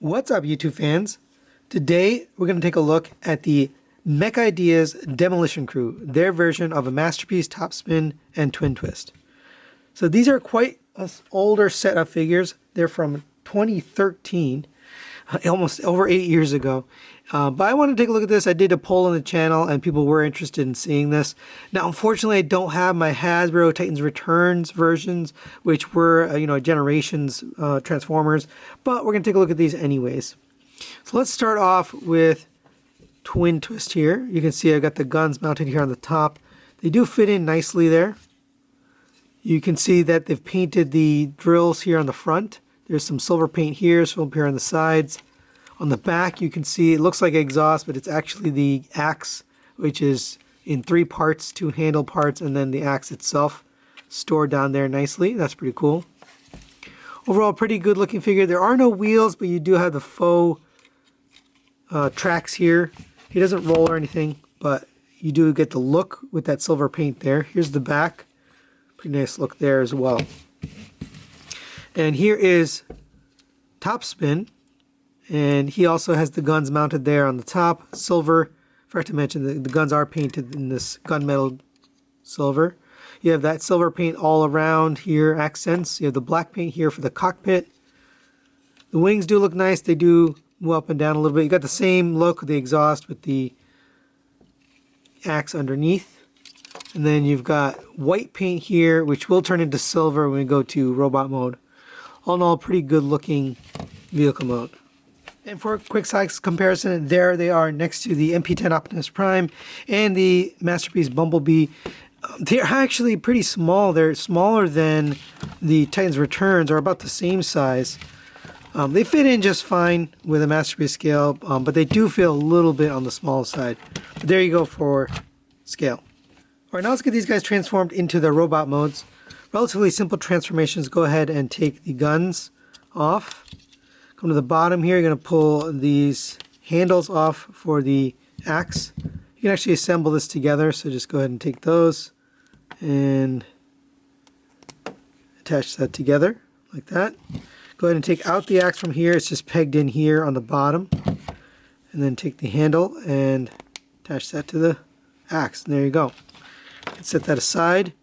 What's up, YouTube fans? Today we're going to take a look at the Mech Ideas Demolition Crew, their version of a Masterpiece, Topspin, and Twintwist. So these are quite an older set of figures. They're from 2013, almost over 8 years ago. But I want to take a look at this. I did a poll on the channel and people were interested in seeing this. Now, unfortunately, I don't have my Hasbro Titans Returns versions, which were, Generations Transformers, but we're going to take a look at these anyways. So let's start off with Twintwist here. You can see I've got the guns mounted here on the top. They do fit in nicely there. You can see that they've painted the drills here on the front. There's some silver paint here, some here on the sides. On the back, you can see it looks like exhaust, but it's actually the axe, which is in 3 parts, 2 handle parts, and then the axe itself stored down there nicely. That's pretty cool. Overall, pretty good looking figure. There are no wheels, but you do have the faux tracks here. He doesn't roll or anything, but you do get the look with that silver paint there. Here's the back. Pretty nice look there as well. And here is Topspin. And he also has the guns mounted there on the top, silver. Forgot to mention the guns are painted in this gunmetal silver. You have that silver paint all around here, accents. You have the black paint here for the cockpit. The wings do look nice. They do move up and down a little bit. You got the same look with the exhaust with the axe underneath. And then you've got white paint here, which will turn into silver when we go to robot mode. All in all, pretty good looking vehicle mode. And for a quick size comparison, there they are next to the MP10 Optimus Prime and the Masterpiece Bumblebee. They're actually pretty small. They're smaller than the Titans Returns, or about the same size. They fit in just fine with a Masterpiece scale, but they do feel a little bit on the small side. But there you go for scale. All right, now let's get these guys transformed into their robot modes. Relatively simple transformations. Go ahead and take the guns off. Come to the bottom here, you're going to pull these handles off for the axe. You can actually assemble this together, so just go ahead and take those and attach that together like that. Go ahead and take out the axe from here. It's just pegged in here on the bottom. And then take the handle and attach that to the axe. And there you go. You can set that aside.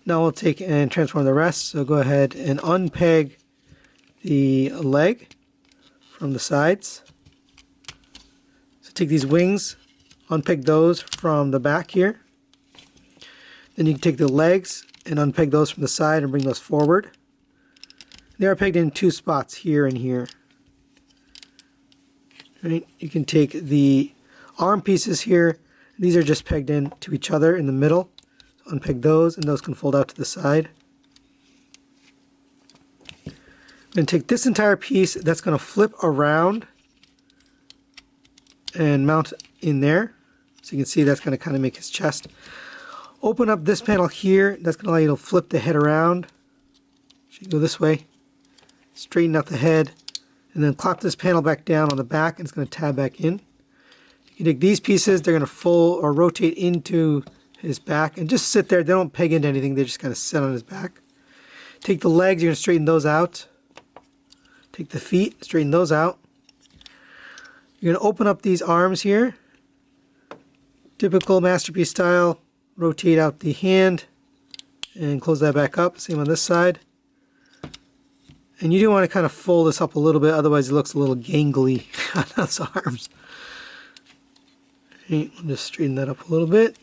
Now we'll take and transform the rest. So go ahead and unpeg the leg from the sides. So take these wings, unpeg those from the back here. Then you can take the legs and unpeg those from the side and bring those forward. They are pegged in 2 spots, here and here. Right? You can take the arm pieces here. These are just pegged in to each other in the middle. So unpeg those, and those can fold out to the side. I'm going to take this entire piece that's going to flip around and mount in there. So you can see that's going to kind of make his chest. Open up this panel here. That's going to allow you to flip the head around. So you go this way. Straighten out the head. And then clap this panel back down on the back, and it's going to tab back in. You can take these pieces. They're going to fold or rotate into his back and just sit there. They don't peg into anything. They just kind of sit on his back. Take the legs. You're going to straighten those out. Take the feet, straighten those out. You're going to open up these arms here. Typical Masterpiece style. Rotate out the hand and close that back up. Same on this side. And you do want to kind of fold this up a little bit, otherwise it looks a little gangly on those arms. Okay, we'll just straighten that up a little bit.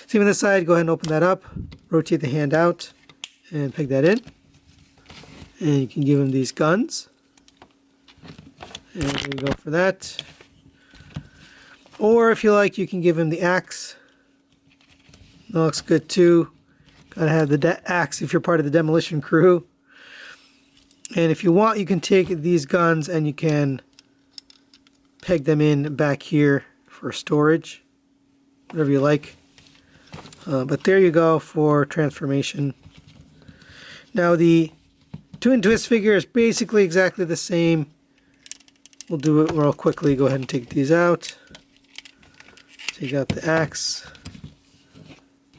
Same on this side. Go ahead and open that up. Rotate the hand out and peg that in. And you can give him these guns. And there you go for that. Or if you like, you can give him the axe. That looks good too. Gotta have the axe if you're part of the Demolition crew. And if you want, you can take these guns and you can peg them in back here for storage. Whatever you like. But there you go for transformation. Now the Twintwist figure is basically exactly the same. We'll do it real quickly. Go ahead and take these out. Take out the axe.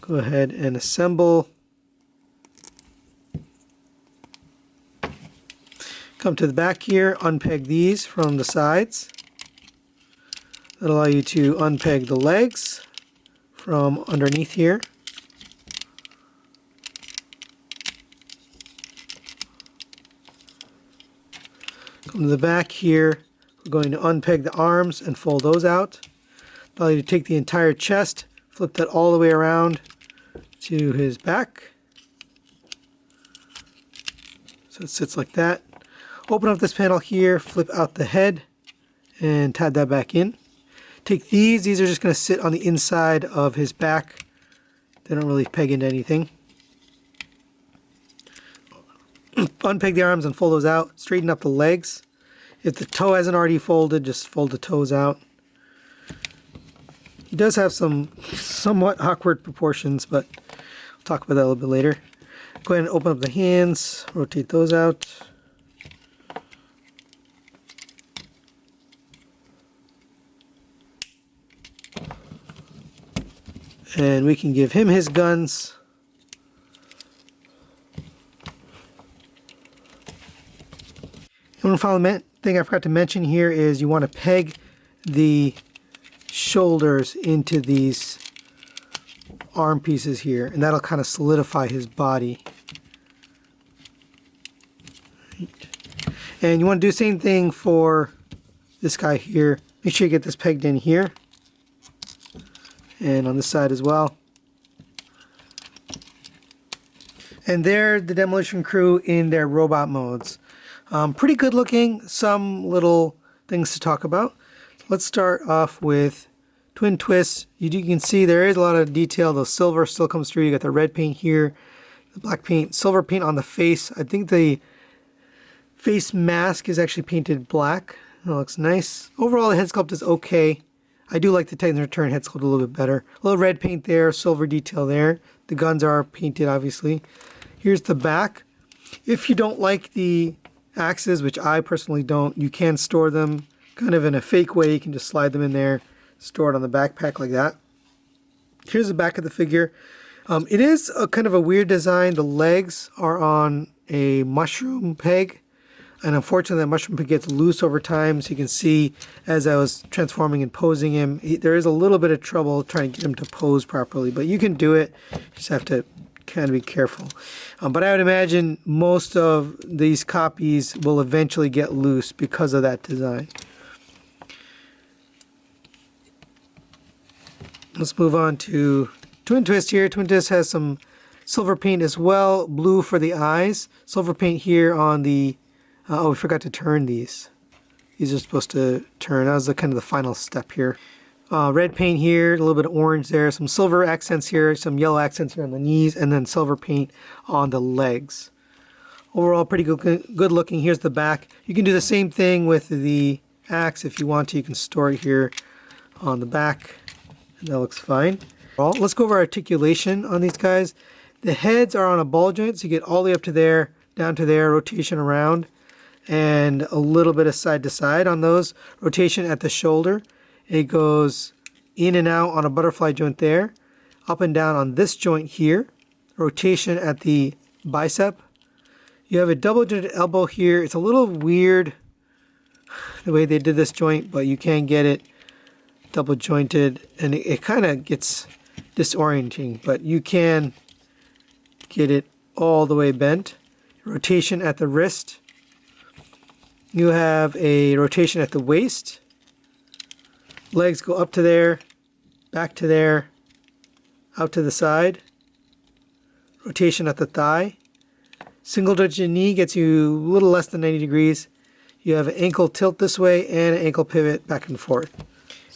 Go ahead and assemble. Come to the back here, unpeg these from the sides. That'll allow you to unpeg the legs from underneath here. Come to the back here, we're going to unpeg the arms and fold those out. Allow you to take the entire chest, flip that all the way around to his back. So it sits like that. Open up this panel here, flip out the head, and tab that back in. Take these are just going to sit on the inside of his back. They don't really peg into anything. Unpeg the arms and fold those out. Straighten up the legs. If the toe hasn't already folded, just fold the toes out. He does have some somewhat awkward proportions, but we'll talk about that a little bit later. Go ahead and open up the hands, rotate those out. And we can give him his guns. And one final thing I forgot to mention here is you want to peg the shoulders into these arm pieces here, and that'll kind of solidify his body. And you want to do the same thing for this guy here. Make sure you get this pegged in here. And on this side as well. And there, the Demolition Crew in their robot modes. Pretty good looking, some little things to talk about. Let's start off with Twintwist. You can see there is a lot of detail. The silver still comes through. You got the red paint here, the black paint, silver paint on the face. I think the face mask is actually painted black. It looks nice. Overall, the head sculpt is okay. I do like the Titan's Return head sculpt a little bit better. A little red paint there, silver detail there. The guns are painted, obviously. Here's the back. If you don't like the axes, which I personally don't, you can store them kind of in a fake way. You can just slide them in there, store it on the backpack like that. Here's the back of the figure. It is a kind of a weird design. The legs are on a mushroom peg. And unfortunately, that mushroom peg gets loose over time. So you can see as I was transforming and posing him, there is a little bit of trouble trying to get him to pose properly. But you can do it. You just have to kind of be careful. But I would imagine most of these copies will eventually get loose because of that design. Let's move on to Twintwist here. Twintwist has some silver paint as well. Blue for the eyes. Silver paint here on the... oh, we forgot to turn these. These are supposed to turn. That was the kind of the final step here. Red paint here, a little bit of orange there, some silver accents here, some yellow accents here on the knees, and then silver paint on the legs. Overall, pretty good looking. Here's the back. You can do the same thing with the axe if you want to. You can store it here on the back, and that looks fine. Well, let's go over articulation on these guys. The heads are on a ball joint, so you get all the way up to there, down to there, rotation around, and a little bit of side to side on those. Rotation at the shoulder. It goes in and out on a butterfly joint there, up and down on this joint here. Rotation at the bicep. You have a double jointed elbow here. It's a little weird the way they did this joint, but you can get it double jointed, and it kind of gets disorienting, but you can get it all the way bent. Rotation at the wrist. You have a rotation at the waist. Legs go up to there, back to there, out to the side. Rotation at the thigh. Single jointed knee gets you a little less than 90 degrees. You have an ankle tilt this way and an ankle pivot back and forth.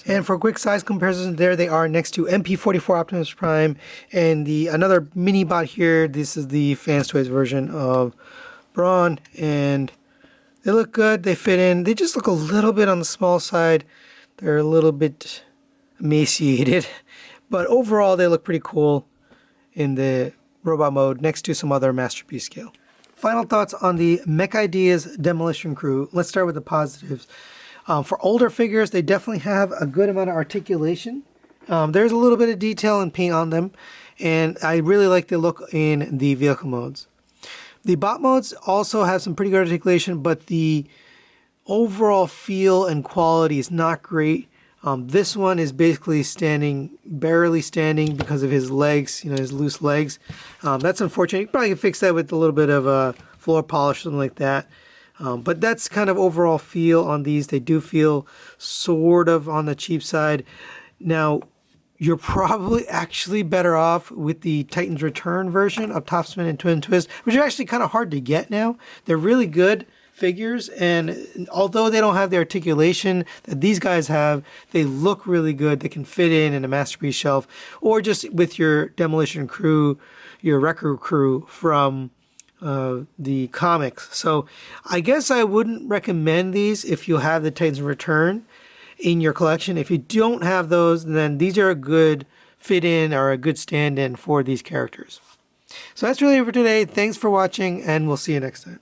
And for quick size comparison, there they are next to MP44 Optimus Prime and another mini bot here. This is the Fans Toys version of Brawn, and they look good. They fit in. They just look a little bit on the small side. They're a little bit emaciated, but overall they look pretty cool in the robot mode next to some other Masterpiece scale. Final thoughts on the Mech Ideas Demolition Crew. Let's start with the positives. For older figures, they definitely have a good amount of articulation. There's a little bit of detail and paint on them, and I really like the look in the vehicle modes. The bot modes also have some pretty good articulation, but the overall feel and quality is not great. This one is basically standing, barely standing because of his legs, his loose legs. That's unfortunate. You probably can fix that with a little bit of floor polish, something like that. But that's kind of overall feel on these. They do feel sort of on the cheap side. Now, you're probably actually better off with the Titan's Return version of Topspin and Twintwist, which are actually kind of hard to get now. They're really good figures, and although they don't have the articulation that these guys have, they look really good. They can fit in a Masterpiece shelf, or just with your Demolition crew, your Wrecker crew from the comics. So I guess I wouldn't recommend these if you have the Titan's Return in your collection. If you don't have those, then these are a good fit-in or a good stand-in for these characters. So that's really it for today. Thanks for watching, and we'll see you next time.